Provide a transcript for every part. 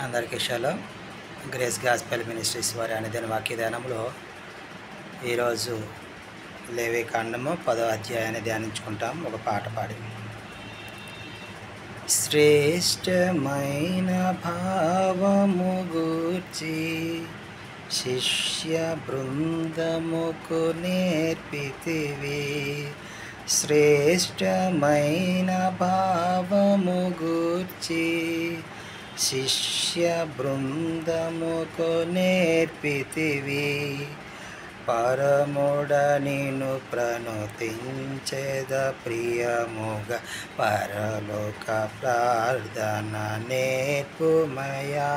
అందరికీ shalom. Grace gospel ministries వారి అనుదిన వాక్యదానంలో ఈరోజు లేవికాండము 10వ అధ్యాయాన్ని ధ్యానించుకుంటాం. ఒక పాట పాడి. శ్రేష్టమైన భావము గూర్చి శిష్య బృందముకు నేర్పితివి. శ్రేష్టమైన భావము గూర్చి శిష్య బృందముకు నేర్పితివి. పరముడ నిన్ను ప్రణుతించెద ప్రియముగా పరలోక ప్రార్థన నేర్పుమయా.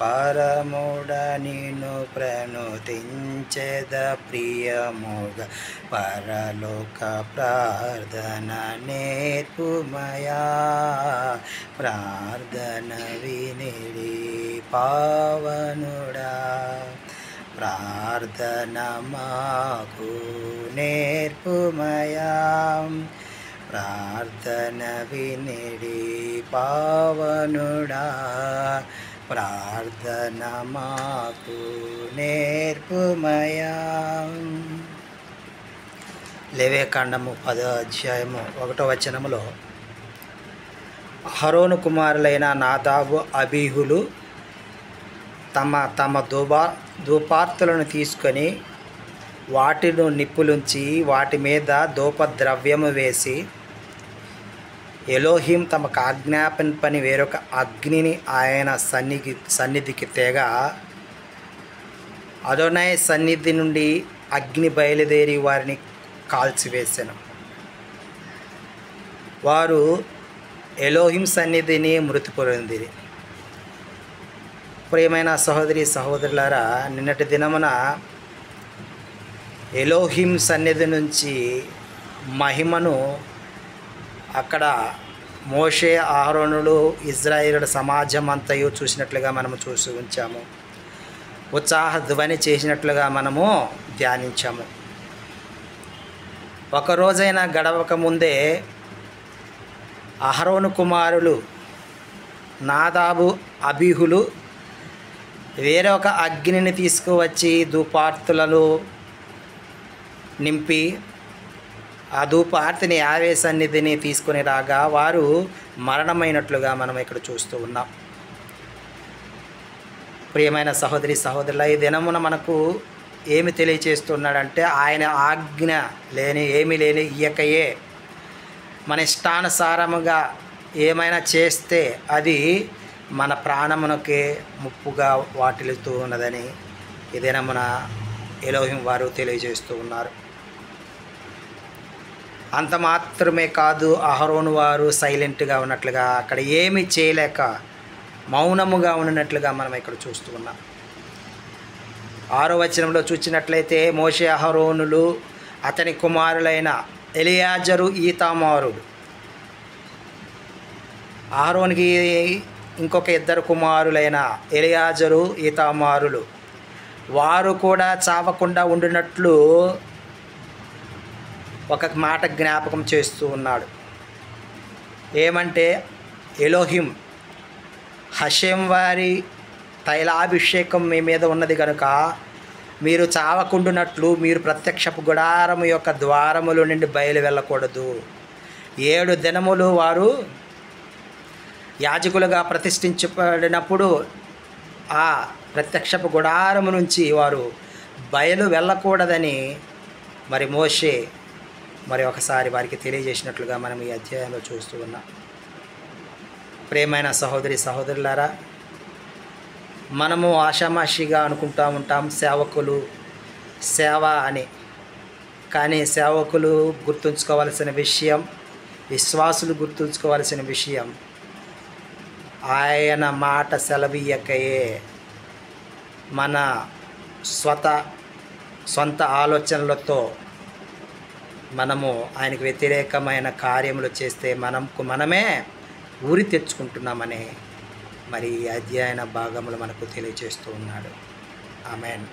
పరముడ నిన్ను ప్రణుతించెద ప్రియముగా పరలోక ప్రార్థన నేర్పుమయా. ప్రార్థన వినిడి పావనుడా, ప్రార్థన మాకు నేర్పుమయా. ప్రార్థన వినిడి పావనుడా, ప్రార్థన మాకు నేర్పుమయా. లేవికాండము 10వ అధ్యాయము 1వ వచనములో అహరోను కుమారులైన నాదాబు అబీహులు తమ ధూపార్తులను తీసుకొని వాటిను నిప్పులుంచి వాటి మీద ధూపద్రవ్యము వేసి ఎలోహిం తమకు ఆజ్ఞాపన పని వేరొక అగ్నిని ఆయన సన్నిధికి తేగా అదోనై సన్నిధి నుండి అగ్ని బయలుదేరి వారిని కాల్చివేసెను. వారు ఎలోహిం సన్నిధిని మృతి పొందిరి. ప్రియమైన సహోదరి సహోదరులారా, నిన్నటి దినమున ఎలోహిం సన్నిధి నుంచి మహిమను అక్కడ మోషే, అహరోనులు, ఇజ్రాయేలుల సమాజం అంతయు చూసినట్లుగా మనము చూసి ఉంచాము. ఉత్సాహ ధ్వని చేసినట్లుగా మనము ధ్యానించాము. ఒకరోజైనా గడవక ముందే అహరోను కుమారులు నాదాబు అబీహులు వేరే ఒక అగ్నిని తీసుకువచ్చి ధూపార్తులను నింపి ఆ ధూపార్తిని యావే సన్నిధిని తీసుకుని రాగా వారు మరణమైనట్లుగా మనం ఇక్కడ చూస్తూ ఉన్నాం. ప్రియమైన సహోదరి సహోదరుల, ఈ దినమున మనకు ఏమి తెలియచేస్తున్నాడంటే ఆయన ఆజ్ఞ ఏమీ లేని ఇయ్యకయే మన ఇష్టానుసారముగా ఏమైనా చేస్తే అది మన ప్రాణమునకే ముప్పుగా వాటిల్లుతూ ఉన్నదని ఈ దినమున ఎలోహిం వారు తెలియజేస్తూ ఉన్నారు. అంత మాత్రమే కాదు, అహరోను వారు సైలెంట్గా ఉన్నట్లుగా, అక్కడ ఏమి చేయలేక మౌనముగా ఉన్నట్లుగా మనం ఇక్కడ చూస్తూ ఉన్నాం. 6వ వచనంలో చూసినట్లయితే మోషే, అహరోనులు, అతని కుమారులైన ఎలియాజరు, ఈతామారుడు. అహరోనికి ఇంకొక 2 కుమారులైన ఎలియాజరు, ఈతామారులు, వారు కూడా చావకుండా ఉండినట్లు ఒక మాట జ్ఞాపకం చేస్తూ ఉన్నాడు. ఏమంటే, ఎలోహిం హషేం వారి తైలాభిషేకం మీ మీద ఉన్నది కనుక మీరు చావకుండునట్లు మీరు ప్రత్యక్షపు గుడారము యొక్క ద్వారముల నుండి బయలు వెళ్ళకూడదు. 7 దినములు వారు యాజకులుగా ప్రతిష్ఠించబడినప్పుడు ఆ ప్రత్యక్షపు గుడారము నుంచి వారు బయలు వెళ్ళకూడదని మరి మోషే మరి ఒకసారి వారికి తెలియజేసినట్లుగా మనం ఈ అధ్యాయంలో చూస్తూ ఉన్నాం. ప్రియమైన సహోదరి సహోదరులారా, మనము ఆషామాషిగా అనుకుంటూ ఉంటాం సేవకులు సేవ అని. కానీ సేవకులు గుర్తుంచుకోవాల్సిన విషయం, విశ్వాసులు గుర్తుంచుకోవాల్సిన విషయం, ఆయన మాట సెలవీయకయే మన సొంత ఆలోచనలతో మనము ఆయనకు వ్యతిరేకమైన కార్యములు చేస్తే మనమే ఊరి తెచ్చుకుంటున్నామని మరి ఈ అధ్యయన భాగములు మనకు తెలియజేస్తూ ఉన్నాడు. ఆమేన్.